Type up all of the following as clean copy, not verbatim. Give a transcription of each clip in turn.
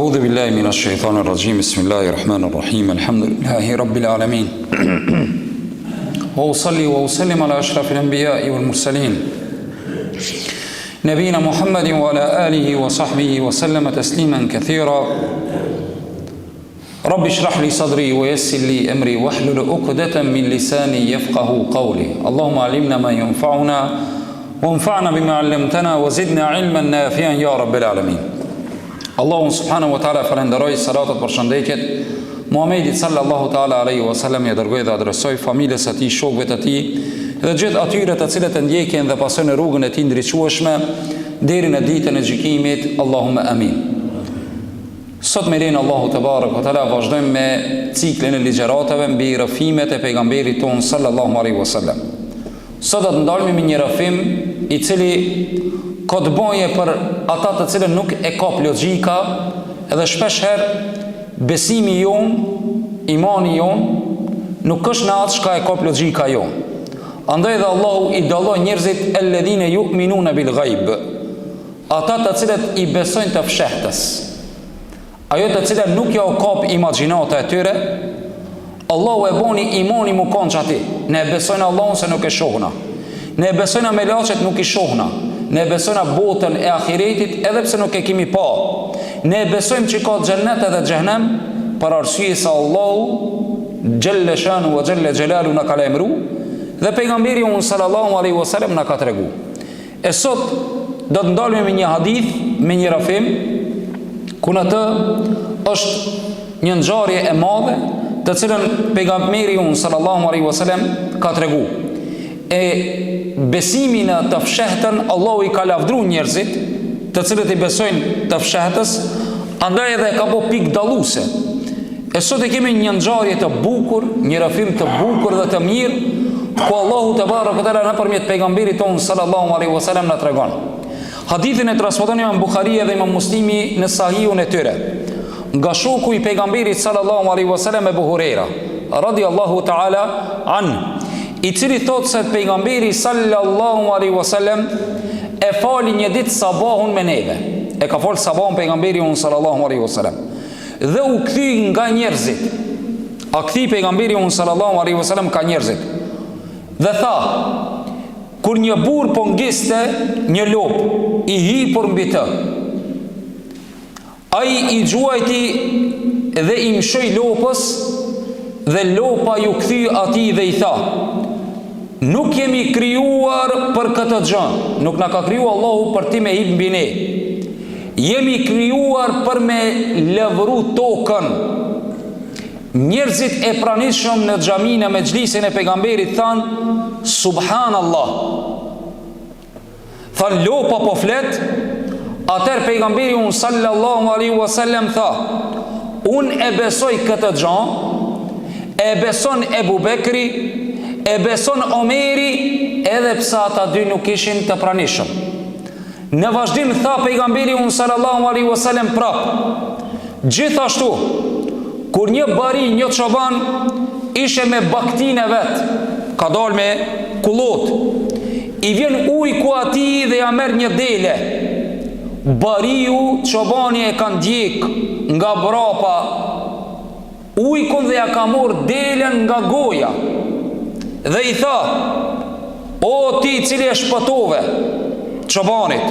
أعوذ بالله من الشيطان الرجيم بسم الله الرحمن الرحيم الحمد لله رب العالمين وأصلي وأسلم على أشرف الأنبياء والمرسلين نبينا محمد وعلى آله وصحبه وسلم تسليما كثيرا رب اشرح لي صدري ويسر لي أمري واحلل عقدة من لساني يفقه قولي اللهم علمنا ما ينفعنا وانفعنا بما علمتنا وزدنا علما نافعا يا رب العالمين. Allahu subhanahu wa taala falenderoj, salatat për shëndetjet Muhamedit sallallahu taala alaihi wasallam, ja dërgoj dhe adresoj familjes së tij, shokëve të tij dhe gjithë atyre të cilët e ndjekin dhe pasojnë rrugën e tij ndriçueshme deri në ditën e gjykimit. Allahumma amin. Sot me lenin Allahu te barek ve taala vazhdojmë me ciklin e ligjëratave mbi rrëfimet e pejgamberit ton sallallahu alaihi wasallam. Sot do të ndalemi me një rrëfim i cili ka të bëjë për ata të cilën nuk e kap logjika, edhe shpesh herë besimi jon, imani jon nuk është në atë çka e kap logjika jon. Andaj dhe Allahu i dallon njerëzit alladhina yu'minuna bil ghaib, ata të cilët i besojnë të fshehtës, ajo të cilën nuk ja u kap imagjinata e tyre. Allahu e boni imani mu kanë që ati. Ne besojnë Allahun se nuk e shohna, ne besojnë melaqet nuk i shohna, ne besojnë botën e ahiretit edhe pse nuk e kemi pa, ne besojmë që ka xhennet edhe xhenem për arsye se Allahu xhelle shanu wa xhelle xhelalu na ka lajmëru dhe pejgamberi sallallahu alaihi wasallam na ka tregu. E sot do të ndalemi me një hadith, me një rrëfim ku në të është një ngjarje e madhe të cilën pejgamberi sallallahu alaihi wasallam ka tregu. E besimi në të fshehtën Allahu i ka lavdru njerëzit të cilët i besojnë të fshehtës, andaj edhe ka po pikë dalluse. E sot e kemi një ngjarje të bukur, një rrëfim të bukur dhe të mirë, ku Allahu te baraka taala nëpërmjet pejgamberit ton sallallahu alaihi wasallam na tregon. Hadithin e transmeton Imam Buharia dhe Imam Muslimi në Sahihun e tyre, nga shoku i pejgamberit sallallahu alaihi wasallam Abu Huraira radhiyallahu taala an, i cili thot se pejgamberi sallallahu alaihi wasallam e fali një ditë sabahun me neve. E ka fal sabahun pejgamberi sallallahu alaihi wasallam dhe u kthy nga njerëzit. A kthy pejgamberi sallallahu alaihi wasallam ka njerëzit dhe tha, kur një burr po ngiste një lop i hipur mbi të, ai i gjuajti dhe i mshoi lopës dhe lopa ju kthy atij dhe i tha, nuk jemi krijuar për këtë gjë, nuk na ka kriju Allahu për ti me hip mbi ne, jemi krijuar për me lëvëru tokën. Njerëzit e pranishëm në xhaminë e mexhlisin e pejgamberit than subhanallah, than lopa po flet. Atër pejgamberi sallallahu alaihi wasallam tha, unë e besoj këtë gjë, e beson Ebu Bekri, e beson Omeri, edhe pse ata dy nuk ishin të pranishëm. Në vazhdim tha pejgamberi sallallahu alaihi wasallam prap, gjithashtu kur një bari, një çoban ishe me baktin e vet, ka dal me kullot, i vjen ujë ku ati dhe ja merr një dele, bariu, çobani e ka ndjek nga brapa ujkun dhe ja ka marr delen nga goja dhe i tha, o ti cili e shpëtove çobanit,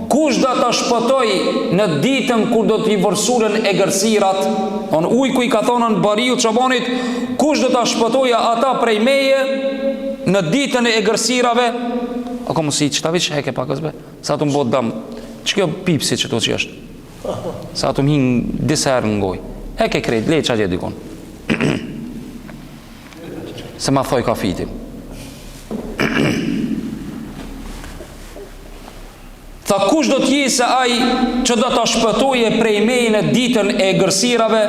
kush do ta shpëtoj në ditën kur do t'i vërsulen e gërsirat? On ujku i ka thonën bariu çobanit, kush do ta shpëtoja ata prej meje në ditën e gërsirave? A ka mos i çtavish heke pak ozbe, sa të mbot dam. Ç'kjo pipsi që to që është? Sa të më hin disa herë në gojë. Heke krejt, le çaj dikon. Se ma thoj ka fitim. Tha, kush do t'ji se ai që do t'a shpëtoje prej meje në ditën e gërsirave,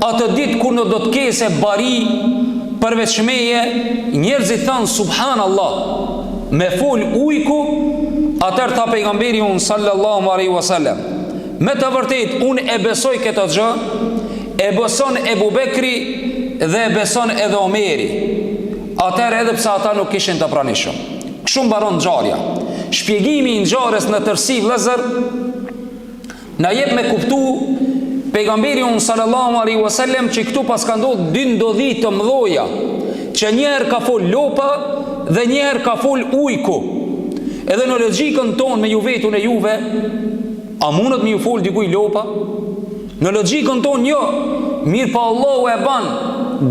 atë ditë kur në do t'kese bari përveç meje, njerëzit thanë subhanallah, me fol ujku. Atër tha pejgamberi sallallahu alaihi wasallam, me të vërtet unë e besoj këtë gjë, e beson Ebu Bekri dhe e beson edhe Omeri. Atër edhe pse ata nuk ishin të pranishëm. Kështu mbaron ngjarja. Shpjegimi i ngjarjes në tërësi vëllezër na jep me kuptu pejgamberi unë sallallahu alaihi wasallam që këtu pas ka ndodhur dy ndodhi të mëdha, që njëherë ka fol lopa dhe njëherë ka fol ujku. Edhe në logjikën tonë me ju vetun e juve, a mundet me ju fol dikuj lopa? Në logjikën tonë jo, mirë pa Allahu e ban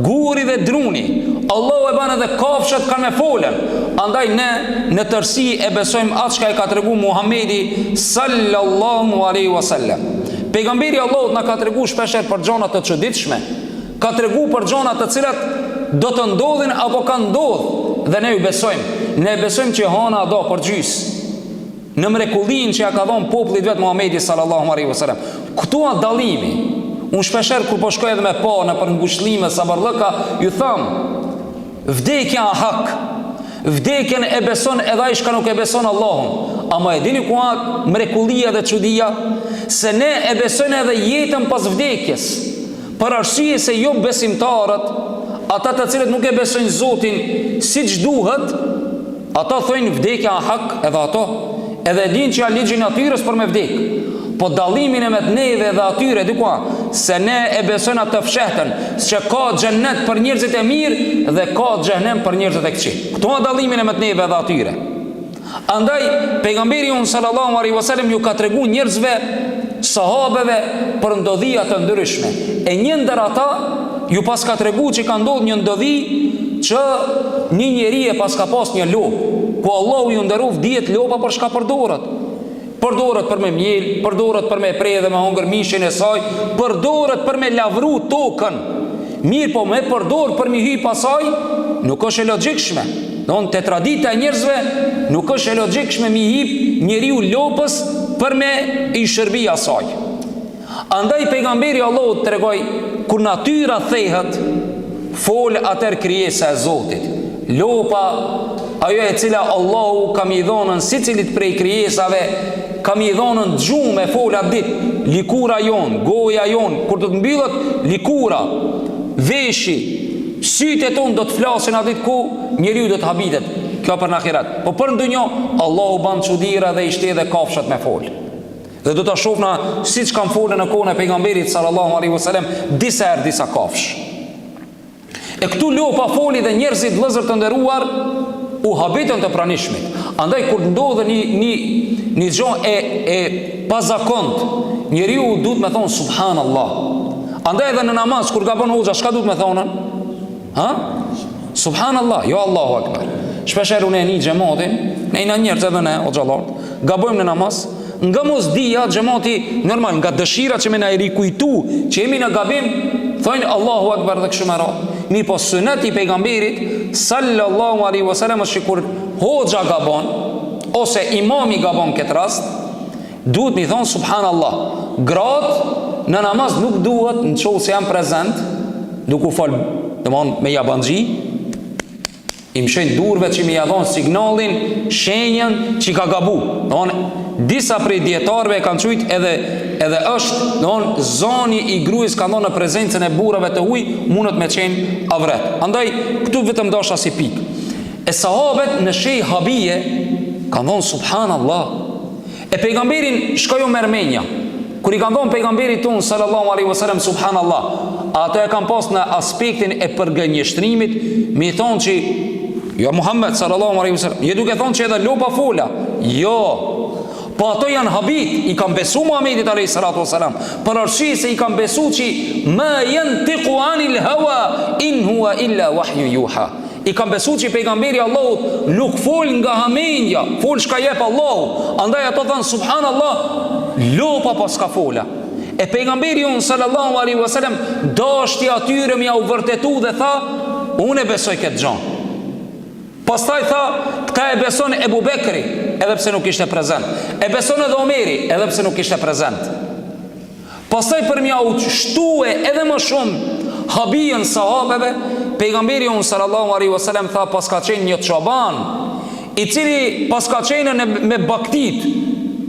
guri dhe druni, Allahu e ban edhe kafshët kanë me folën. Andaj ne në tërësi e besojmë atë çka e ka treguar Muhamedi sallallahu alaihi wasallam. Pejgamberi Allahut na ka treguar shpeshherë për gjëra të çuditshme, ka treguar për gjëra të cilat do të ndodhin apo kanë ndodhur dhe ne ju besojmë. Ne besojmë që hana do për gjys në mrekullin që ja ka dhënë popullit vet Muhamedi sallallahu alaihi wasallam. Këtu a dallimi. Unë shpeshherë kur po shkoj edhe me pa në për ngushëllime sabarllëka, ju tham, vdekja a hak. Vdekjen e beson edhe ai që nuk e beson Allahun. Ama e dini ku a mrekullia dhe çudia? Se ne e besojmë edhe jetën pas vdekjes. Për arsye se jo besimtarët, ata të cilët nuk e besojnë Zotin siç duhet, ata thojnë vdekja a hak edhe ato, edhe din që ja ligji natyrës për me vdek. Po dallimin e met neve dhe atyre dikua, se ne e besojnë atë të fshehtën, se ka xhennet për njerëzit e mirë dhe ka xhenem për njerëzit e këqij. Këto janë dallimin e met neve dhe atyre. Andaj pejgamberi sallallahu alaihi wasallam ju ka treguar njerëzve, sahabeve për ndodhia të ndryshme. E një ndër ata ju pas ka treguar që ka ndodhur një ndodhi që një njeri e pas ka pas një lopë, ku Allahu ju nderov 10 lopa për çka përdoret. Përdoret për me miel, përdoret për me pre dhe me hongër mishin e saj, përdoret për me lavru tokën. Mirë po me përdor për mi hy pasaj, nuk është e logjikshme. Don te tradita e njerëzve nuk është e logjikshme mi hip njeriu lopës për me i shërbi asaj. Andaj pejgamberi Allahut tregoi kur natyra thehet, fol atër krijesa e Zotit. Lopa, ajo e cila Allahu kam i dhonën sicilit prej krijesave, kam i dhonën gjumë e fol atë ditë, likura jon, goja jon, kur do të mbyllet likura, veshi, sytë ton do të flasin atë ditë ku njeriu do të habitet. Kjo për në ahiret. Po për ndonjë Allahu ban çuditëra dhe i shteh dhe kafshat me fol. Dhe do ta shohna siç kanë folën në kohën e pejgamberit sallallahu alaihi wasallam, disa herë disa kafsh. E këtu lopa foli dhe njerëzit vëllezër të nderuar u habitën të pranishmit. Andaj kur ndodhe një gjë e pazakont, njeriu duhet me thonë subhanallah. Andaj edhe në namaz kur gabon hoxha, çka duhet me thonë? Ha? Subhanallah, jo Allahu akbar. Shpeshherë unë e një xhamatin, ne na njerëz edhe ne o xhallart, gabojmë në namaz, nga mos dia xhamati normal, nga dëshira që më na i rikujtu, që jemi në gabim, thonë Allahu akbar dhe kështu me radhë. Mirë po suneti i pejgamberit sallallahu alaihi wasallam është kur hoxha gabon ose imami gabon këtë rast, duhet mi thonë subhanallah. Gratë në namaz nuk duhet, në qovë se jam prezent, duke u falë me jabanxhi, i mshenjë durve që mi jadhon signalin, shenjën që ka gabu. Disa prej djetarve kanë qujt edhe është zoni i grujës ka ndonë në prezencën e burrave të huj, mundet me qenë avret. Andaj këtu vetëm dasha si pik. E sahabet në shej habije kanë ndonë subhanallah. E pejgamberin shkojo me Armenja. Kur i kanë ndonë pejgamberit tonë sallallahu alaihi wasallam subhanallah, ato e kanë pas në aspektin e përgënjeshtrimit, mi thonë që jo Muhammed sallallahu alaihi wasallam, je duke thonë që edhe lopa fola. Jo. Po ato janë habit, i kanë besu Muhammedit alayhi salatu wasalam, për arsye se i kanë besu që ma yantiqu anil hawa in huwa illa wahyu yuha. I kanë besu që pejgamberi Allahut nuk fol nga hamenja, fol çka jep Allahu. Andaj ato thanë subhanallah, lopa pas ka fola. E pejgamberi on sallallahu alaihi wasallam dashti atyre më u vërtetu dhe tha, unë e besoj këtë gjë. Pastaj tha, këta e beson Ebu Bekri, edhe pse nuk ishte prezent. E beson edhe Omeri, edhe pse nuk ishte prezent. Pastaj për mja u shtue edhe më shumë habijën sahabeve, pejgamberi unë sallallahu alaihi wasallam tha, pas ka qenë një çoban, i cili pas ka qenë me baktit,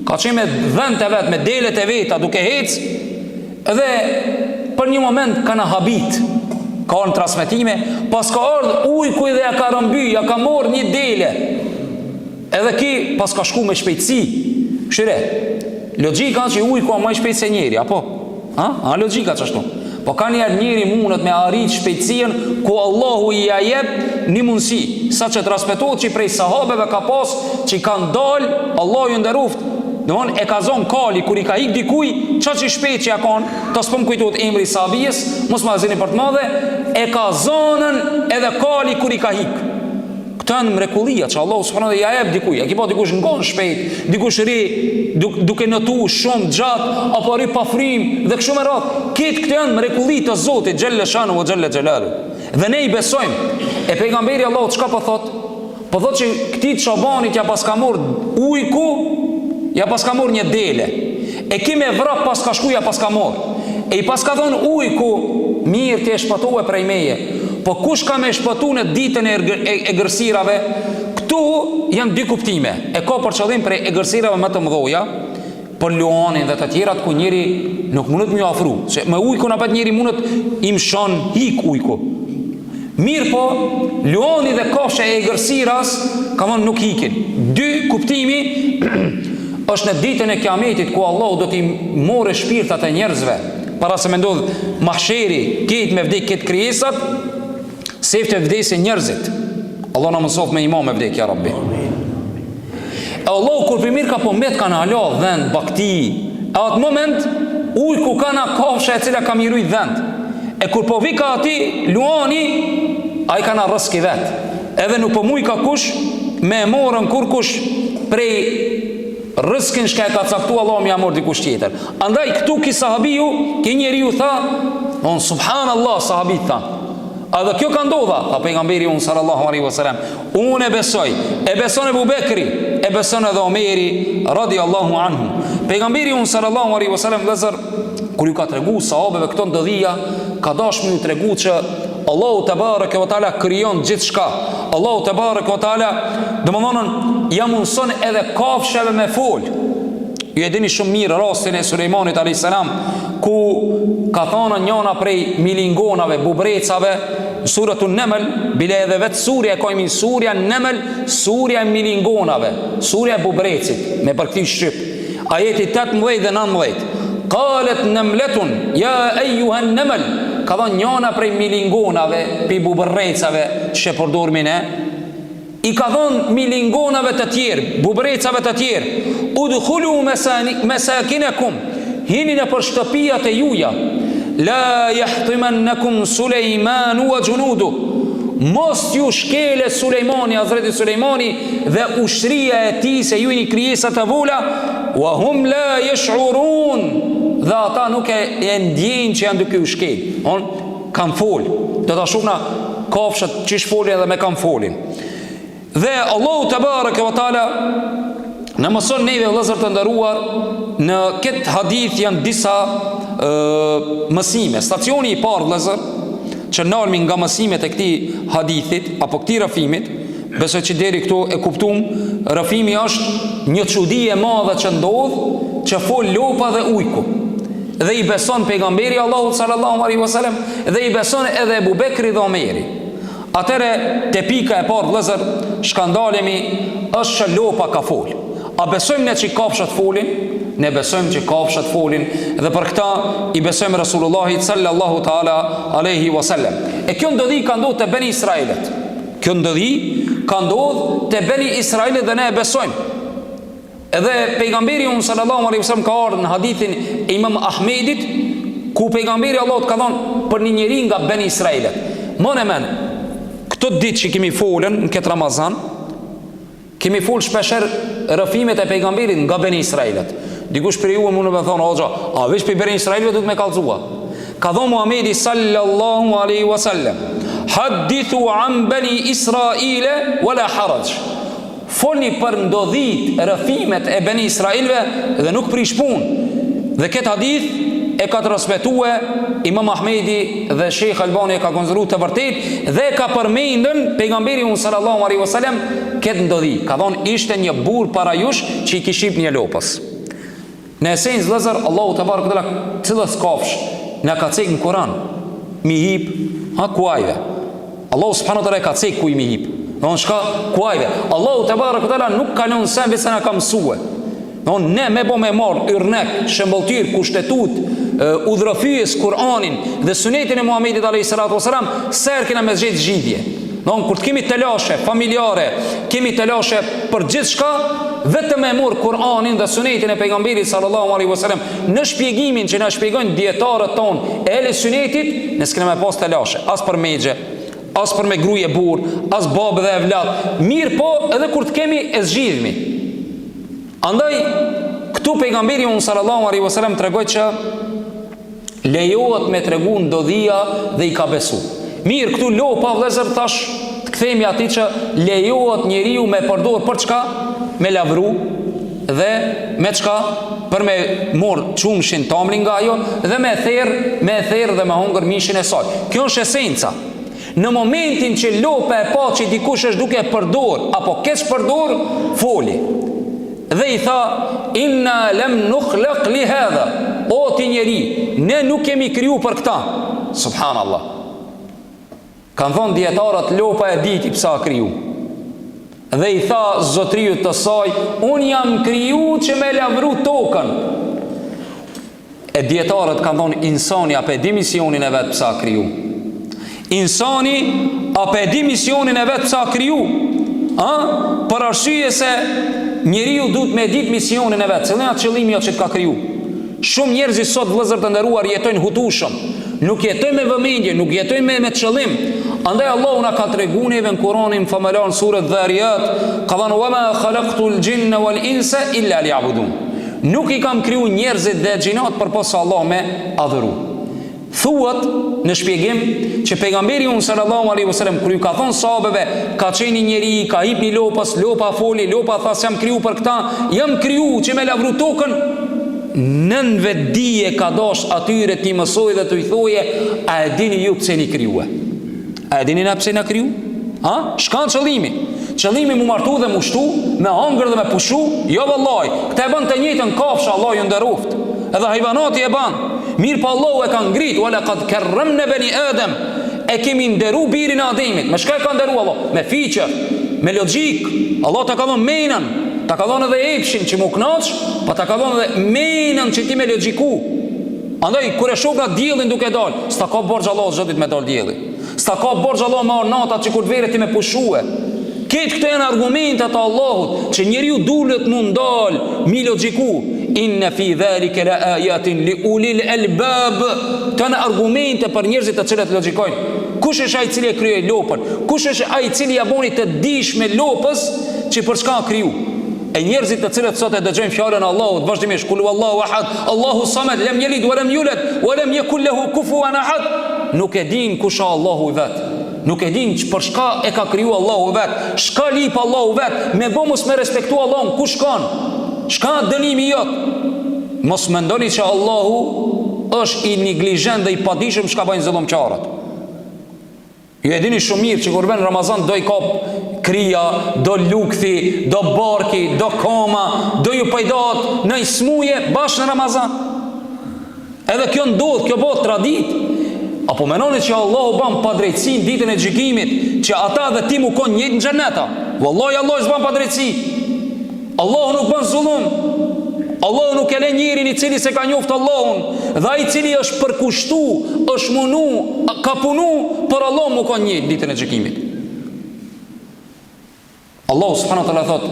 ka qenë me dhënt e vetë, me delet e veta, duke hec, edhe për një moment ka në habit, ka në transmetime, pas ka ardhë ujku dhe ja ka rëmby, ja ka morë një dele, edhe ki pas ka shku me shpejtësi. Shire, logika që ujku a më shpejtë se njeri, apo? A logjika çashtu. Po ka njëri mundet me arrit shpejtësinë ku Allahu i ja jep një mundësi, sa që transmetohet që prej sahabeve ka pas që kanë dal, Allahu ju nderuft, domthon e ka zon kali kur i ka ik dikuj, çaq i shpejt që ja kanë, ta s'po më kujtohet emri i sahabijës, mos ma zini për të madhe, e ka zonën edhe kali kur i ka ik. Këto janë mrekullia që Allahu subhanahu wa taala ja jep dikuj. E ki pa dikush ngon shpejt, dikush ri duke notu shumë gjatë, apo ri pa frim dhe kështu me radhë. Këto janë mrekulli të Zotit xhella shanu wa xhella xhelalu. Dhe ne i besojmë. E pejgamberi Allahu çka po thot? Po thot që këtij çobanit ja paska marr ujku, ja paska marr një dele. E kimë vrap paska shkuja paska marr. E i paska dhon ujku, mirë ti e shpatove prej meje. Po kush ka me shpëtu në ditën e gërsirave? Këtu janë dy kuptime. E ka për qëllim prej e gërsirave më të mëdhoja, për luanin dhe të tjerat ku njëri nuk mundet më afru. Se me ujku në pat njëri mundet im shon hik ujku. Mirë po, luani dhe kafshë e gërsiras ka mënë nuk hikin. Dy kuptimi është në ditën e kiametit ku Allah do t'i more shpirtat e njerëzve. Para se me ndodhë mahsheri, ketë me vdik këtë krijesat, sefte vdesin njerëzit. Allah në mësof me imam me vdek, ja Rabbi. E Allah kur për mirë ka po mbet ka në ala dhend, bakti. E atë moment, ujku ka në kafshë e cila ka miru i dhend. E kur po vika ati, luani, a i ka në rëski vet. Edhe nuk po muj ka kush, me morën kur kush prej rëskin shka e ka caktu, Allah mi amor dikush tjetër. Andaj këtu ki sahabiju, ki njeri ju tha, on subhanallah sahabit tha. A dhe kjo ka ndodha, tha pejgamberi unë sallallahu alaihi wasallam, unë e beson Ebu Bekri, e beson edhe Omeri radiallahu anhu. Pejgamberi unë sallallahu alaihi wasallam vëzër, kur ju ka tregu sahabeve këto ndodhia, ka dashur ju tregu që Allahu te bareke ve taala krijon gjithçka. Allahu te bareke ve taala, domthonë ja mundson edhe kafshëve me fol. Ju e dini shumë mirë rastin e Sulejmanit alayhis salam, ku ka thonë njëna prej milingonave, bubrecave, suratun Naml, bile edhe vetë surja e kojmin surja Naml, surja e milingonave, surja e bubrecit, me përkëti shqip. Ajeti 18 dhe 19. Qalet namletun, ja ejuhan Naml, ka thonë njëna prej milingonave, pi bubrecave, që përdormin e, i ka thonë milingonave të tjerë, bubrecave të tjerë, udkhulu mesakinakum, hini në për shtëpijat e juja, la jahtimannakum Sulejmanu wa junudu, mos ju shkele Sulejmani, Hazreti Sulejmani dhe ushtria e tij se ju jeni krijesa të vola, wa hum la yash'urun, dhe ata nuk e ndjejnë që janë duke u shkel. Kam fol, do ta shohna kafshët çish folin edhe me kam folin. Dhe Allahu te bareke ve taala në mëson neve vëllezër të nderuar, në këtë hadith janë disa mësime. Stacioni i parë vëllezër, që nalmi nga mësimet e këtij hadithit apo këtij rrafimit, besoj që deri këtu e kuptum, rrafimi është një çudi e madhe që ndodh, që fol lopa dhe ujku. Dhe i beson pejgamberi Allahu sallallahu alaihi wasallam, dhe i beson edhe Ebu Bekri dhe Omeri. Atëre te pika e parë vëllezër, shkandalemi është që lopa ka fol. A besojmë ne që kafshat folin? Ne besojmë që kafshat folin, dhe për këta i besojmë Rasulullahit sallallahu ta'ala alaihi wasallam. E kjo ndodhi ka ndodhur te Beni Israilet. Kjo ndodhi ka ndodhur te Beni Israilet dhe ne e besojmë. Edhe pejgamberi unë sallallahu alaihi wasallam ka ardhur në hadithin e Imam Ahmedit, ku pejgamberi Allahut ka thonë për një njeri nga Beni Israilet. Men, këto ditë që kemi folën në këtë Ramazan, kemi folë shpesher rëfimet e pejgamberit nga Beni Israilet. Dikush për ju e mund me thonë, hoxha, a veç për Beni Israilet du të me kalzua. Ka thonë Muhamedi sallallahu alaihi wasallam, hadithu an Beni Israile wala haraj. Folni për ndodhit rëfimet e Beni Israilve dhe nuk prish punë. Dhe këtë hadith e ka transmetue Imam Ahmedi dhe Sheikh Albani e ka konsideruar të vërtet, dhe ka përmendën pejgamberi unë sallallahu alaihi wasallam këtë ndodhi. Ka thonë ishte një burr para jush që i kiship një lopës. Në esencë vëllezër, Allahu te bareke te ala cilës kafsh na ka thënë në Kur'an mi hip kuajve. Allahu subhanahu wa taala ka thënë ku i mi hip. Don shka kuajve. Allahu te bareke te ala nuk ka lënë sen vetë na ka mësue. Don ne me bë me marr yrnek, shembulltir, kushtetut, udhërofyes Kur'anin dhe sunetin e Muhamedit alayhis salam, ser kena me zgjedh zgjidhje. Kur të kemi telashe familjare, kemi telashe për gjithë shka, vetëm e mor Kur'anin dhe sunetin e pejgamberit sallallahu alaihi wasallam në shpjegimin që na shpjegojnë dietarët tonë e ele sunetit, ne s'kena me pas telashe, as për megje, as për me gruje burr, as babë dhe evlat. Mirë po, edhe kur të kemi e zgjidhmi. Andaj këtu pejgamberi sallallahu alaihi wasallam tregoi që lejohet me tregu ndodhia dhe i ka besu. Mirë, këtu lopa vëllezër tash të kthehemi atij që lejohet njeriu me përdor për çka? Me lavru dhe me çka? Për me morr çumshin tamrin nga ajo dhe me therr dhe me hongër mishin e saj. Kjo është esenca. Në momentin që lopa e pa që dikush është duke përdor apo keq përdor, foli. Dhe i tha: "Inna lam nukhlaq li hadha." O ti njeri, ne nuk kemi kriju për këta. Subhanallah. Kanë thonë dietarët, lopa e diti psa kriju. Dhe i tha zotriu të saj: "Unë jam kriju që me lavru tokën." E dietarët kanë thonë: "Insani apo e di misionin e vet psa kriju?" Insani apo e di misionin e vet psa kriju? Për arsye se njeriu duhet me ditë misionin e vet, cili është qëllimi që ka kriju. Shumë njerëz sot vëllezër të nderuar jetojnë hutushëm, nuk jetojnë me vëmendje, nuk jetojnë me qëllim. Andaj Allahu na ka treguar neve në Kur'anin famalan surën Dhariyat, ka thënë: "Wa ma khalaqtul jinna wal insa illa liya'budun." Nuk i kam kriju njerëzit dhe xhinat përposa Allah me adhuru. Thuat në shpjegim që pejgamberi sallallahu alaihi wasallam kur i ka thonë sahabeve, ka qenë njeri, ka hip një lopës, lopa foli, lopa tha se jam kriju për këta, jam kriju që me lavru tokën. Nën vetdije ka dash atyre ti mësoj dhe të i thoje: "A e dini ju pse ni krijuë? A e dini na pse na kriju? Shkan qëllimi? Qëllimi mu martu dhe mu shtu, me hangër dhe me pushu? Jo vallaj, këta e bën të njëjtën kafshë, Allah ju nderoft. Edhe hajvanati e ban. Mirë pa Allahu e ka ngrit, wala qad karramna bani Adam. E kemi nderu birin e Ademit. Me shka e ka nderu Allah? Me fiqe, me logjik. Allah ta ka dhënë menën, ta ka dhënë edhe epshin që mu knaq, pa ta ka dhënë edhe menën që ti me logjiku. Andaj kur e shoh nga diellin duke dal, s'ta ka borxh Allah çdo ditë me dal dielli. S'ta ka borxh Allah me ornatat që kur të vere ti me pushue. Këtë këto janë argumentat e Allahut që njeriu duhet mu ndal mi logjiku. Inna fi dhalika la ayatin li ulil albab. Kanë argumente për njerëzit të cilët logjikojnë. Kush është ai i cili e krijoi lopën? Kush është ai i cili ja boni të dishme lopës që për çka kriju? E njerëzit të cilët sot e dëgjojnë fjalën e Allahut vazhdimisht, kul huwallahu ahad, Allahu samad, lam yalid wa lam yulad wa lam yakul lahu kufuwan ahad, nuk e din kush është Allahu i vet. Nuk e din për çka e ka kriju Allahu vet. Çka lip Allahu vet, me mos me respektu Allahun, kush kanë? Çka dënimi jot? Mos mendoni që Allahu është i neglizhent dhe i padijshëm çka bëjnë zullumçarët. Ju e dini shumë mirë që kur vjen Ramazan do i kap kria, do lukthi, do barki, do koma, do ju pajdat në smuje bashkë në Ramazan. Edhe kjo ndodh, kjo bëhet traditë. Apo menoni që Allahu ban padrejtësi në ditën e gjykimit, që ata dhe ti mu kon njëjtë në xheneta? Wallahi Allah s'ban padrejtësi. Allahu nuk bën zullum. Allahu nuk e le njërin i cili se ka njoftë Allahun, dhe ai i cili është përkushtu, është munu, ka punu, por Allah mu ka njëjtë ditën e gjykimit. Allahu subhanahu wa taala thot: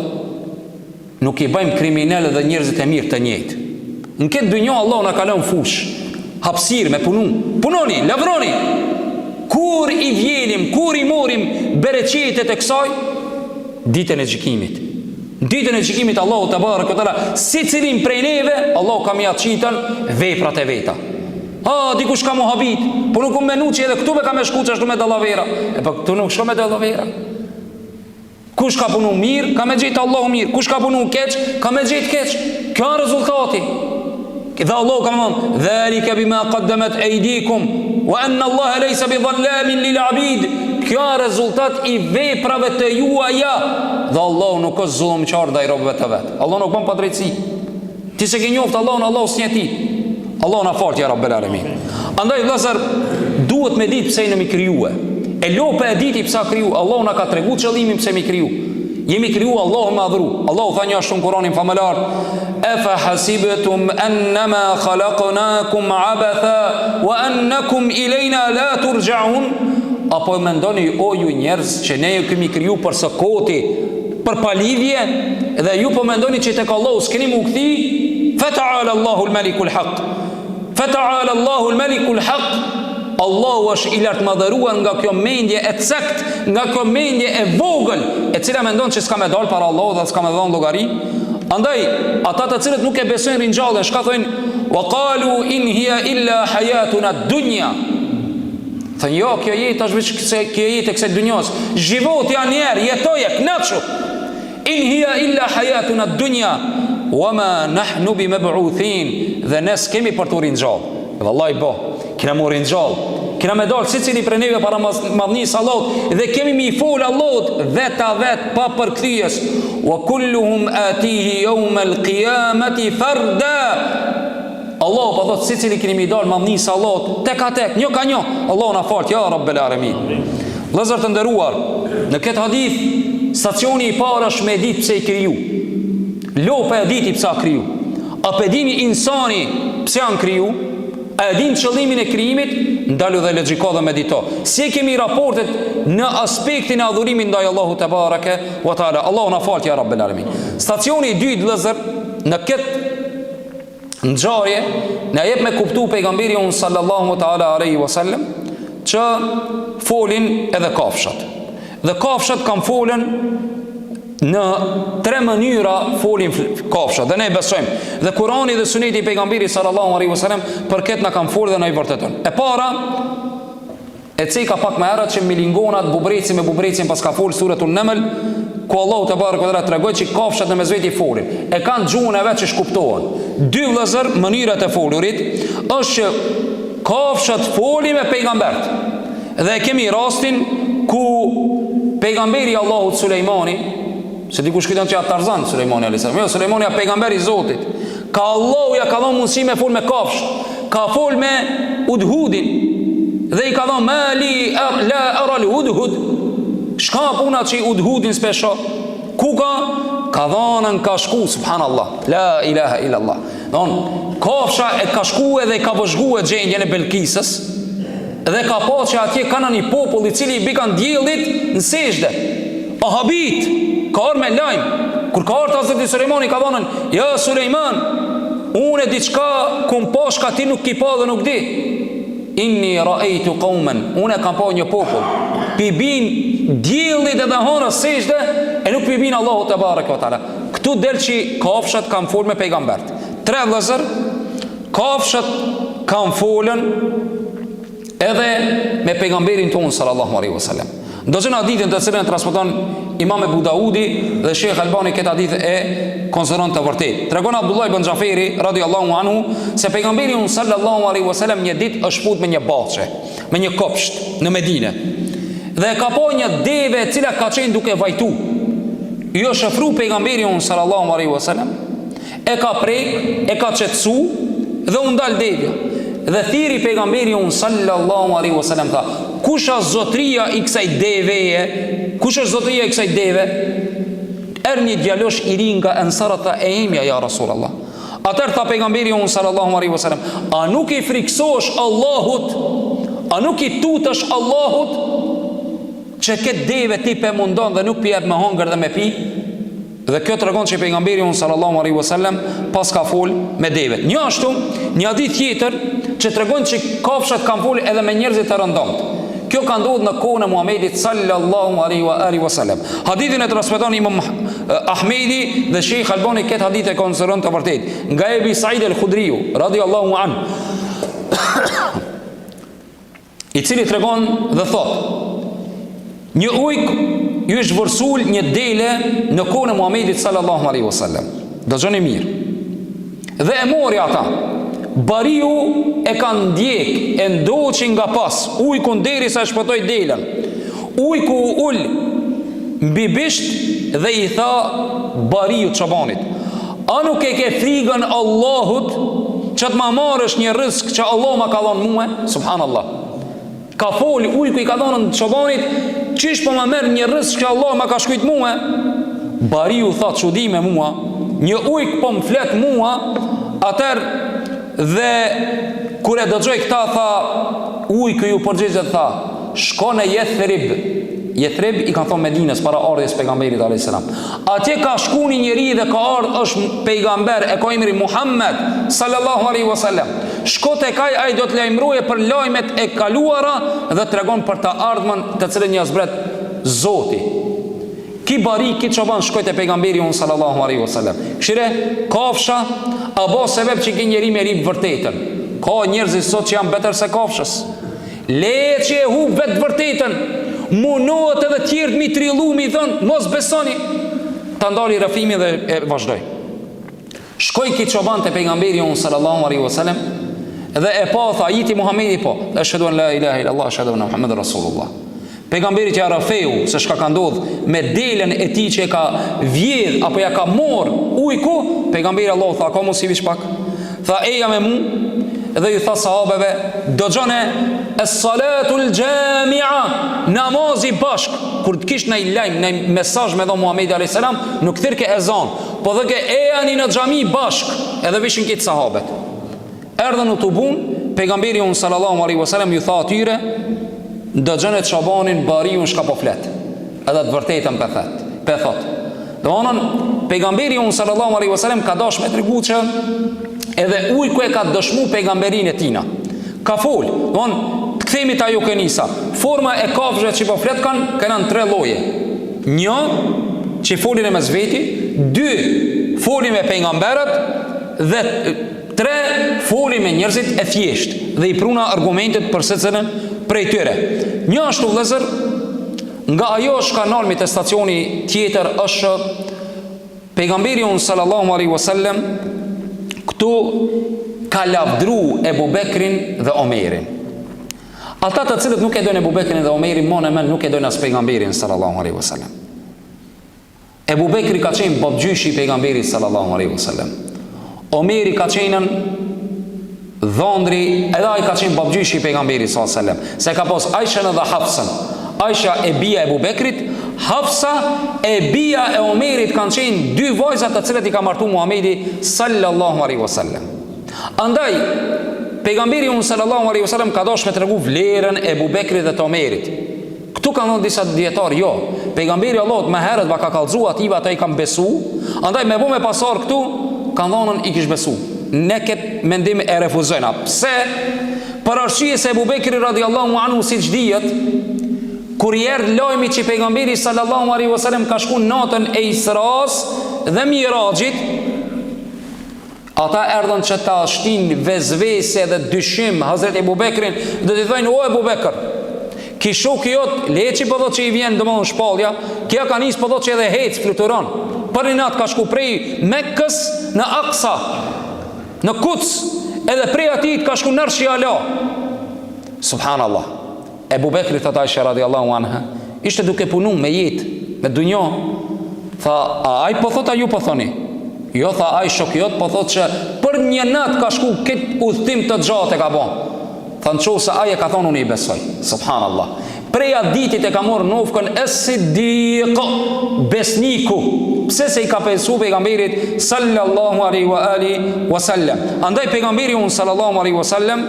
nuk i bëjmë kriminalë dhe njerëzit e mirë të njëjtë. Në këtë dynjë Allahu na ka lënë fush, hapësirë me punu. Punoni, lavroni. Kur i vjenim, kur i morim bereqetet e kësaj? Ditën e gjykimit. Ditën e gjykimit Allahu te bareke te ala secilin prej neve Allahu ka mja qitën veprat e veta. Dikush ka mohabit, po nuk më menu që edhe këtu me ka me shku që ashtu me dallavera. Po këtu nuk shko me dallavera. Kush ka punu mirë, ka me gjetë Allahu mirë. Kush ka punu keq, ka me gjetë keq. Kjo është rezultati. Dhe Allahu ka thonë: "Dhalika bima qaddamat aydikum wa anna Allaha laysa bidhallamin lil 'abid." Kjo është rezultat i veprave të juaja. Dhe Allahu nuk është zullumçar ndaj robëve të vet. Allahu nuk bën padrejtësi. Ti se ke njoftë Allahun, Allahu s'njeh ti. Allahu na fal ya Rabbel Alamin. Andaj vëllazër, duhet me ditë pse ne mi krijuë. E lopa e diti pse kriju. Allahu na ka treguar qëllimin pse mi kriju. Jemi kriju Allahu më adhuru. Allahu tha një ashtu në Kur'anin famëlar: "Afa hasibtum annama khalaqnakum abatha wa annakum ilayna la turja'un?" Apo mendoni o ju njerëz që ne ju kemi kriju për sokoti, për palidhje, dhe ju po mendoni që tek Allahu s'keni mu kthi? Fata'ala Allahu al-Malikul Haq. Fata'ala Allahu al-Malikul Haq. Allahu është i lartëmadhëruar nga kjo mendje e sekt, nga kjo mendje e vogël, e cila mendon që s'ka me dal para Allahut dhe s'ka me dhënë llogari. Andaj ata të cilët nuk e besojnë ringjallën, shka thonë? Wa qalu in hiya illa hayatuna ad-dunya. Thënë jo, kjo jetë është veç kjo jetë e kësaj dunjos. Životi janë njerë, jetoje, knaqshu. In hiya illa hayatuna ad-dunya wa ma nahnu bimab'uthin. Dhe ne s'kemi për të ringjallë. Vallahi po, kena mu ringjallë. Kena me dalë secili prej neve para madhnisë Allahut dhe kemi mi fol Allahut veta vet pa përkthyes. Wa kulluhum atihi yawma al-qiyamati farda. Allahu po thot secili keni mi dalë madhnisë Allahut tek a tek, një ka një. Allahu na fal, ja Rabbel Alamin. Vëllezër të nderuar, në këtë hadith stacioni i parë është me ditë pse i kriju. Lopa e diti pse a kriju. A pe dini insani pse janë kriju? A e din qëllimin e krijimit? Ndalu dhe logjiko dhe medito. Si kemi raportet në aspektin e adhurimit ndaj Allahu te bareke wa taala. Allahu na fal, ja Rabbel Alamin. Stacioni i dytë, vëllezër, në këtë ngjarje na jep me kuptu pejgamberi un sallallahu taala alaihi wasallam që folin edhe kafshat. Dhe kafshat kanë folën në tre mënyra, folin kafshat dhe ne besojmë. Dhe Kurani dhe Suneti i pejgamberit sallallahu alaihi wasallam për këtë na kanë folë dhe na i vërtetën. E para e cika pak më herët që milingonat bubreci me bubrecin pas ka folë suratul Naml, ku Allahu te barekuhu te tregoi që kafshat në mesveti folin. E kanë gjuhën e vet që shkuptohen. Dy vëllezër, mënyrat e folurit është që kafshat folin me pejgambert. Dhe kemi rastin ku pejgamberi Allahut Sulejmani, se dikush kujton që Tarzan Sulejmani alayhis salam, jo, Sulejmani është pejgamberi i Zotit. Ka Allahu ja ka dhënë mundësi me fol me kafsh, ka fol me udhudin dhe i ka dhënë mali la ara al-hudhud. Shka puna që i udhudin spesho? Ku ka dhënën ka shku, subhanallah, la ilaha illallah. Don kafsha e ka shku edhe ka vëzhguar gjendjen e Belkisës dhe ka pasur që atje kanë një popull i cili i bikan diellit në sejdë. Ahabit ka orë me lajm. Kur ka orë të Hazreti Sulejmani ka dhënën: "Ja Sulejman, unë diçka kum pash ka ti nuk ki pa dhe nuk di. Inni ra'aytu qauman, unë kam pa një popull. Pi bin diellit edhe honës sejdë e nuk pi bin Allahu te bareke ve taala." Këtu del që kafshat kanë folë me pejgambert. Tre vëllezër, kafshat kanë folën edhe me pejgamberin tonë sallallahu alaihi wasallam. Ndosën hadithin të cilën e transmeton Imam Ebu Daudi dhe Sheikh Albani, këtë hadith e konsideron të vërtet. Tregon Abdullah ibn Xhaferi radhiyallahu anhu se pejgamberi sallallahu alaihi wasallam një ditë është fut me një baçe, me një kopsht në Medinë. Dhe ka pa një deve e cila ka qenë duke vajtu. Jo shëfru pejgamberi sallallahu alaihi wasallam, e ka prek, e ka qetësu dhe u ndal devja. Dhe thiri pejgamberi sallallahu alaihi wasallam tha: "Kush është zotria i kësaj deveje? Kush është zotria i kësaj deve?" Një djalosh i ri nga Ansarët tha: "E imja ja Rasulullah." Atëherë tha pejgamberi sallallahu alaihi wasallam: "A nuk i friksohesh Allahut? A nuk i tutesh Allahut që këtë deve ti pe mundon dhe nuk pi jep me hongër dhe me pi?" Dhe kjo tregon që pejgamberi sallallahu alaihi wasallam pas ka fol me devet. Një ashtu, një hadith tjetër që tregon që kafshat kanë fol edhe me njerëzit të rëndomt. Kjo ka ndodhur në kohën e Muhamedit sallallahu alaihi wasallam. Hadithin e transmeton Imam Ahmedi dhe Sheikh Albani këtë hadith e konsideron të vërtet nga Ebi Said al-Khudriu radhiyallahu an, i cili tregon dhe thot: "Një ujk ju është vërsul një dele në kohën e Muhamedit sallallahu alaihi wasallam." Dëgjoni mirë. Dhe e mori ata. Bariu e ka ndjek, e ndoqi nga pas ujkun derisa e shpëtoi delën. Ujku u ul mbi bisht dhe i tha bariu çobanit: "A nuk e ke frikën Allahut që të ma marrësh një rrezik që Allah ma ka dhënë mua?" Subhanallah. Ka foli ujku, i ka dhënë çobanit: "Çish po ma merr një rrezik që Allah ma ka shkujt mua?" Bariu tha, çudi me mua, një ujk po më flet mua, atër dhe kur e dëgjoj këta, tha, ujku ju përgjigjet, tha, shko në Yathrib. Yathrib i kanë thonë Medinës para ardhjes pejgamberit a.s. Atje ka shku një njeri dhe ka ardhë, është pejgamber, e ka emri Muhammed sallallahu alaihi wasallam. Shko te kaj, ai do të lajmëroje për lajmet e kaluara dhe tregon për të ardhmen të cilën ja zbret Zoti. Ki bari, ki çoban shkoj te pejgamberi on sallallahu alaihi wasallam. Këshire, kafsha apo sebeb që ki njeri me rip vërtetën. Ka njerëz sot që janë beter se kafshës. Le që e hub vetë vërtetën. Munohet edhe tjertë mi trillu, mi thënë, mos besoni. Ta ndali rëfimi dhe e vazhdoj. Shkoj ki çoban te pejgamberi on sallallahu alaihi wasallam dhe e pa, tha, jiti Muhamedi po. Ashhadu an la ilaha illallah, ashhadu anna Muhammadan rasulullah. Pejgamberi që Arafeu, se shka ka ndodh me delen e ti që e ka vjedh apo ja ka mor ujku, pejgamberi Allah tha, ka mos i vish pak, tha, eja me mu, dhe ju tha sahabeve, dëgjone es-salatul jamia, namazi bashk. Kur të kish në i lajm, në i mesazh me dha Muhamedi a.s. nuk thirke ezan, po dhe ke ejani në xhami bashk, edhe vishin kitë sahabet. Erdhen u të bun, pejgamberi unë sallallahu alaihi wasallam ju tha atyre, dëgjone të çobanin Bariun shka po flet, edhe të vërtetën pe thot. Dhe onën, pejgamberi unë sallallahu alaihi wasallam ka dash me tregu që edhe ujku e ka dëshmu pejgamberin e tina. Ka fol, dhe onë, të kthemi ta ju kënisa. Forma e kafshëve që po flet kanë në 3 lloje. 1, që folin e me zveti, 2, folin me pejgamberët, dhe 3, folin me njerëzit e thjesht, dhe i pruna argumentet për secilën prej tyre. Një ashtu vëllezër, nga ajo është kanalmi të stacioni tjetër është pejgamberi unë sallallahu alaihi wasallam këtu ka lavdru Ebu Bekrin dhe Omerin. Ata të cilët nuk e dojnë Ebu Bekrin dhe Omerin, mon e men nuk e dojnë as pejgamberin sallallahu alaihi wasallam. Ebu Bekri ka qenë babgjyshi i pejgamberit sallallahu alaihi wasallam. Omeri ka qenën dhondri, edhe ai ka qenë babgjyshi i pejgamberit sallallahu alaihi wasallam. Se ka pas Aishën dhe Hafsën. Aisha e bia e Ebu Bekrit, Hafsa e bia e Omerit kanë qenë 2 vajzat të cilët i ka martu Muhamedi sallallahu alaihi wasallam. Andaj pejgamberi unë sallallahu alaihi wasallam ka dosh me tregu vlerën e Ebu Bekrit dhe të Omerit. Këtu kanë dhënë disa dietar, jo. Pejgamberi Allahut më herët ba ka kallëzu ative, ata i kanë besu. Andaj me bu me pasar këtu kanë dhënën i kish besu. Ne këtë mendim e refuzojna. Pse? Për arsye se Ebu Bekri radiallahu anhu si që dijet, kur i erdh lajmi që pejgamberi sallallahu alaihi wasallam ka shku natën e Isras dhe Mirajit, ata erdhën që ta shtin vezvese dhe dyshim Hazret Ebu Bekrin dhe të thojnë, o Ebu Bekr, ki shoku jot, leçi po thot që i vjen domthon shpallja, kja ka nis po thot që edhe hec fluturon. Për një natë ka shku prej Mekkës në Aksa, në Kuc, edhe prej atit ka shku në Shiala. Subhanallah. Ebu Bekri thot Aisha radiallahu anha, ishte duke punu me jetë, me dunjo. Tha, a aj po thot, a ju po thoni? Jo, tha, aj shokjot po thot që për një natë ka shku këtë udhtim të gjatë e ka bon. Tha, në qohë se aj e ka thonë unë i besoj. Subhanallah. Preja ditit e ka morë nofkën es-Siddiq, besniku. Pse se i ka besu pejgamberit sallallahu alaihi wasallam. Andaj pejgamberi unë sallallahu alaihi wasallam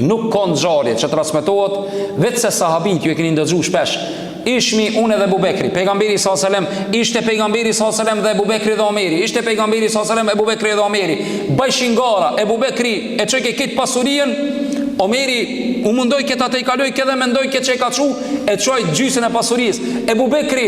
nuk ka ngjarje që transmetohet, vetë se sahabit ju e keni ndëgju shpesh. Ishmi unë dhe Ebu Bekri, pejgamberi sallallahu alaihi wasallam, ishte pejgamberi sallallahu alaihi wasallam dhe Ebu Bekri dhe Omeri, ishte pejgamberi sallallahu alaihi wasallam, Ebu Bekri dhe Omeri. Bajshin gara, Ebu Bekri e çoi këtë pasurien, Omeri u mundoj këtë atë i kaloj këtë dhe mendoj këtë që e ka çu, e çoi gjysën e pasurisë. Ebu Bekri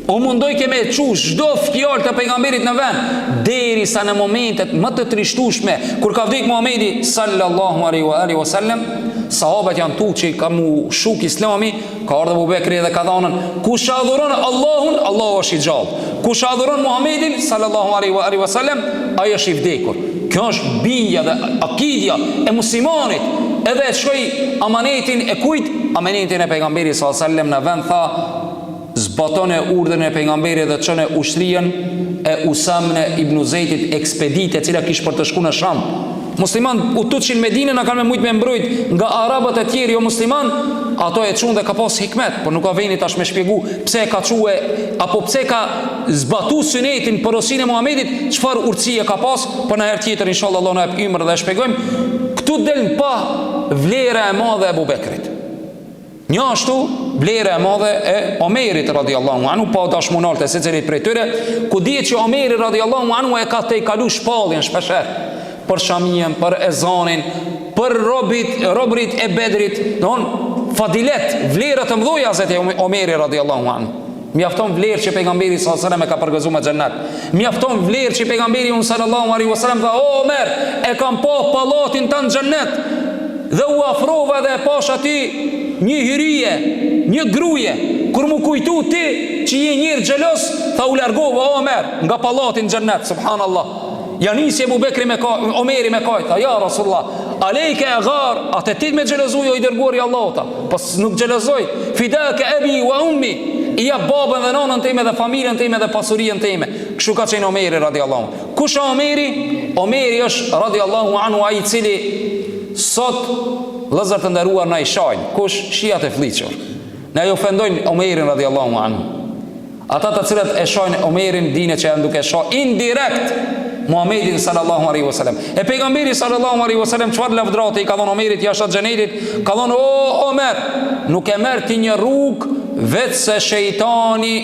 u mundoj ke me çu çdo fjalë të pejgamberit në vend, derisa në momentet më të trishtueshme kur ka vdek Muhamedi sallallahu alaihi wasallam, sahabët janë tu që ka mu shuk Islami, ka ardhur Abu Bekri dhe ka thënë, kush adhuron Allahun, Allahu është i gjallë. Kush adhuron Muhamedin sallallahu alaihi wasallam, ai është i vdekur. Kjo është bindja dhe akidja e muslimanit. Edhe e shkoi amanetin e kujt? Amanetin e pejgamberit sallallahu alaihi wasallam në vend, tha, zbatone urdhën e pejgamberit dhe çone ushtrien e Usamne ibn Zeidit ekspedite e cila kishte për të shkuar në Sham. Musliman u tutëshin Medinë, në kanë me mujtë me mbrojt nga arabët e tjerë jo musliman, ato e çun dhe ka pas hikmet, por nuk ka veni tash me shpjegu pse e ka çue apo pse ka zbatu sunetin porosin e Muhamedit, çfarë urtësie ka pas, por në herë tjetër inshallah Allah na jap ymër dhe e shpjegojmë. Këtu del pa vlera e madhe e Abu Bekrit. Një ashtu vlera e madhe e Omerit radiallahu anhu, pa dashmunalt e secilit prej tyre, ku dihet që Omeri radiallahu anhu e ka te kalu shpalljen shpesher për shamien, për ezanin, për robrit e Bedrit, fadilet, vlerët e mdhoja zeti Omeri radiallahu anhu. Mjafton vlerë që pejgamberi sallallahu alaihi wasallam e ka përgëzuar me xhennet. Mjafton vlerë që pejgamberi sallallahu alaihi wasallam tha: "O Omer, e kam pa pallatin tan xhennet." Dhe u afrova dhe e pash aty një hyrje, një gruje. Kur mu kujtu ti që je njërë xhelos, tha u largova Omer nga pallatin xhennet, subhanallah. Ja nisi Abu Bekri me Omeri me kaj, tha: "Ja Rasulullah, alejke e gar, atë ti me xhelozuj o i dërguari Allahut." Pas nuk xhelozoj. Fidaka abi wa ummi, i jap babën dhe nonën time dhe familjen time dhe pasurinë time. Kështu ka qenë Omeri radiallahu anhu. Kush është Omeri? Omeri është radiallahu anhu ai i cili sot vëllezër të nderuar na i shajnë. Kush? Shiat e fllihur. Na i ofendojnë Omerin radiallahu anhu. Ata të cilët e shajnë Omerin dinë që janë duke shajë indirekt Muhammedin sallallahu alaihi wasallam. E pejgamberi sallallahu alaihi wasallam çfarë lavdrate i ka dhënë Omerit jashtë xhenetit? Ka dhënë: "O Omer, nuk e merr ti një rrugë vetë se shejtani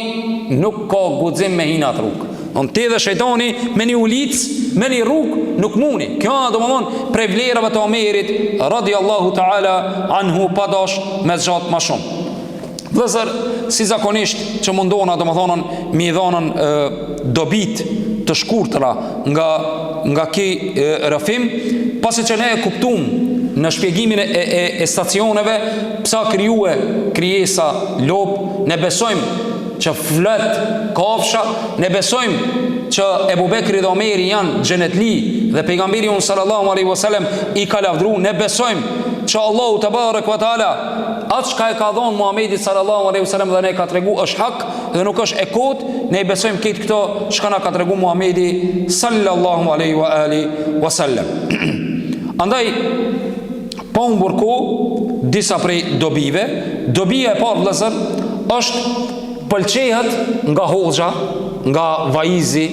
nuk ka guxim me hinat rrugë." Ti dhe shejtani me një ulic, me një rrugë nuk muni. Kjo do të thonë prej vlerave të Omerit radiallahu taala anhu, padosh me zgjat më shumë. Vëllezër, si zakonisht që mundona do të thonë mi dhonën dobit të shkurtra nga ky rrëfim, pasi që ne e kuptuam në shpjegimin e stacioneve psa krijuar krijesa lop, ne besojmë që flet kafsha, ne besojmë që Ebu Bekri dhe Omeri janë xhenetli dhe pejgamberi sallallahu alaihi wasallam i ka lavdru. Ne besojmë që Allahu te barek ve taala atë çka e ka dhënë Muhamedit sallallahu alaihi wasallam dhe ne ka tregu është hak dhe nuk është e kot. Ne besojmë këtë këto çka na ka tregu Muhamedi sallallahu alaihi wa ali wasallam. Andaj pa u mburku disa prej dobive. Dobia e parë vëllezër është pëlqehet nga hoxha, nga vaizi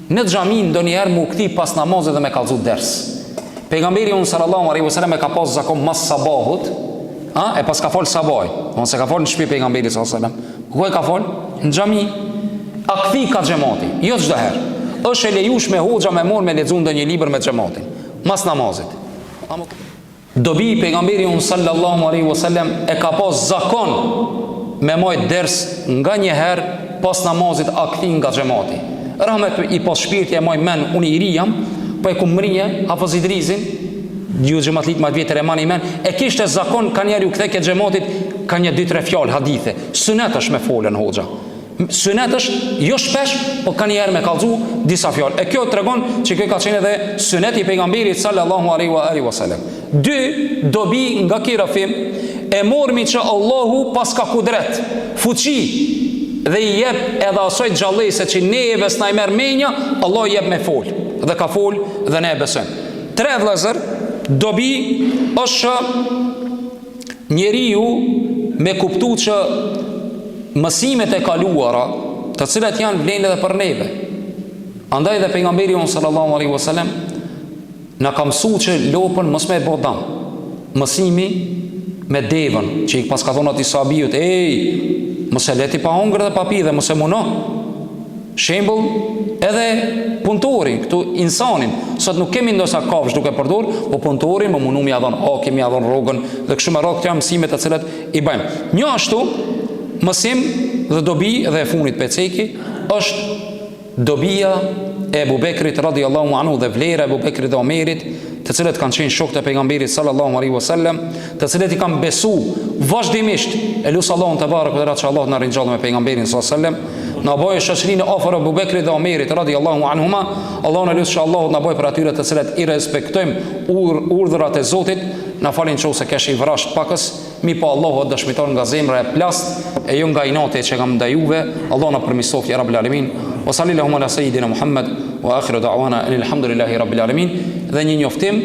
në xhami ndonjëherë mu kthi pas namazit dhe me kallzu ders. Pejgamberi sallallahu alaihi wasallam e ka pas zakon mas sabahut, e pas ka fol sabaj, ose ka fol në shtëpi pejgamberi sallallahu alaihi wasallam. Ku e ka fol? Në xhami. A kthi ka xhamati, jo çdo herë. Është e lejuar me hoxha me mor me lexu ndonjë libër me xhamatin mas namazit. Dobi pejgamberi sallallahu alaihi wasallam e ka pas zakon me mojt ders nga një herë pas namazit a kthi nga xhamati. Rahmet i pas shpirti e moj men, unë i ri jam, po e kumrije Hafiz Idrisin, ju xhamatlit më vjetër e mani men, e kishte zakon ka njerë ju kthe ke xhamatit ka një 2-3 fjalë hadithe. Sunet është me folën hoxha. Sunet është jo shpesh, po ka njerë me kallzu disa fjalë. E kjo tregon që kjo ka qenë edhe suneti i pejgamberit sallallahu alaihi wasallam. 2 dobi nga ky rrëfim e mormi që Allahu pas ka kudret, fuqi dhe i jep edhe asoj gjallëse që ne e besnaj merr menja, Allah i jep me fol dhe ka fol dhe ne e besojmë. 3 vëllezër, dobi është njeriu me kuptu që mësimet e kaluara, të cilat janë vlen edhe për neve. Andaj dhe pejgamberi sallallahu alaihi wasallam na ka mësuar që lopën mos me bë dëm. Mësimi me devën, që i pas ka thonë ati sahabijut: mos e leti pa hongër dhe pa pi dhe mos e muno. Shembull edhe punëtori, këtu insanin, sot nuk kemi ndosa kafsh duke përdor, po punëtorin më munu mi a dhon kemi a dhon rrogën dhe kështu me radhë. Këto janë mësimet të cilat i bëjmë. Një ashtu mësim dhe dobi dhe e funit peceki është dobia e Ebu Bekrit radiallahu anhu dhe vlera e Ebu Bekrit dhe Omerit, të cilët kanë qenë shokët e pejgamberit sallallahu alaihi wasallam, të cilët i kanë besu vazhdimisht. Elus Allahun te barek ve që Allah na ringjallë me pejgamberin sallallahu alaihi wasallam, na bëjë shoqërinë afër Ebu Bekrit dhe Omerit radiallahu anhuma. Allahun elus që Allah na bëjë për atyre të cilët i respektojmë urdhrat e Zotit. Na falin nëse kesh i vrasht pakës, mi pa Allahu dëshmiton nga zemra e plast e jo nga inati që kam ndaj juve. Allah na përmirësoft ya rabbil alamin. Wa sallallahu ala sayidina Muhammad wa akhiru da'wana alhamdulillahi rabbil alamin. Dhe një njoftim,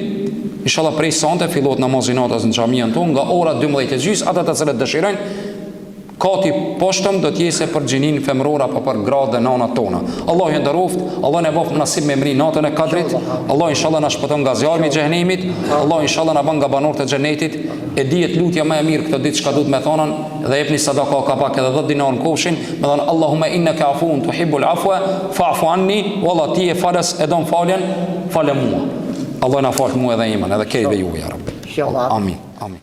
Inshallah prej sonte fillohet namazi natës në xhaminë tonë nga ora 12:30, ata të cilët dëshirojnë kati poshtëm do t'jese për gjinin femror apo për gratë dhe nanat tona. Allah ju nderoft, Allah na bëf nasib me emri natën e Kadrit. Allah inshallah na shpëton nga zjarmi i xhenemit. Allah inshallah na bën nga banorët e xhenetit. E dihet lutja më e mirë këtë ditë çka duhet me thonën dhe jepni sadaka ka pak edhe 10 dinar në kofshin, me thënë Allahumma innaka afuun tuhibbul afwa fa'fu anni, wallah ti e falas e don faljen, falë mua. Allah na fal mua edhe iman, edhe kejve ju ja Rabbi. Inshallah. Amin. Amin.